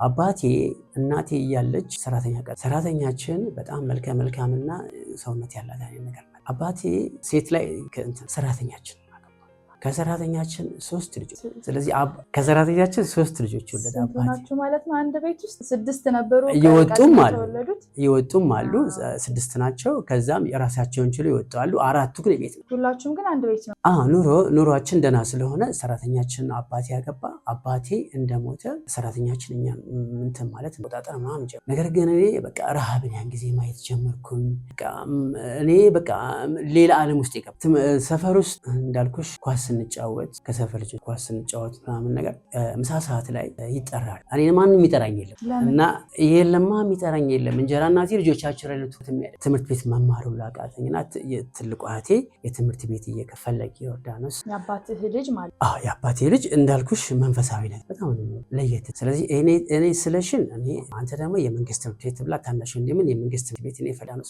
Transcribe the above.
አባቴ እናቴ እያለች ሰራተኛችን በጣም መልካምና ሰውነት ያላት ነገር ነው። አባቴ ሴት ላይ ሰራተኛችን ከሰራተኛችን 3 ልጆች ስለዚህ ከሰራተኛችን 3 ልጆች ወለደ። አባቴ ማለት ነው። አንድ ቤት ውስጥ 6 ነበሩ። ይወጡም አሉ 6 ናቸው። ከዛም የራሳቸውን ችለው ይወጣሉ። 4ቱ ግን ቤት ነው። ሁላችሁም ግን አንድ ቤት ነው። ኑሯችን ደና ስለሆነ ሰራተኛችን አባቴ ያገባ። አባቴ እንደሞተ ሰራተኛችን እኛ እንትን ማለት መጣጣር ምናምን ጀመረ። ነገር ግን እኔ በቃ ረሃብን ያን ጊዜ ማየት ጀመርኩኝ። እኔ በቃ ሌላ ዓለም ውስጥ ሰፈር ውስጥ እንዳልኩሽ ኳስ ስንጫወት ከሰፈር ልጆች ኳስ ስንጫወት ምናምን ነገር ምሳ ሰዓት ላይ ይጠራል። እኔ ማንንም ይጠራኝ የለም እና የለማ የሚጠራኝ የለም። እንጀራ እናቴ ልጆቻችን ላይ ትምህርት ቤት መማሩ ላቃተኝና ትልቁ እህቴ የትምህርት ቤት እየከፈለች ዮርዳኖስ የአባትህ ልጅ ማለት የአባቴ ልጅ እንዳልኩሽ መንፈሳዊ ነው በጣም ለየት። ስለዚህ እኔ ስለሽን አንተ ደግሞ የመንግስት ትምህርት ቤት ብላ ታናሽ እንደምን የመንግስት ትምህርት ቤት እኔ ዮርዳኖስ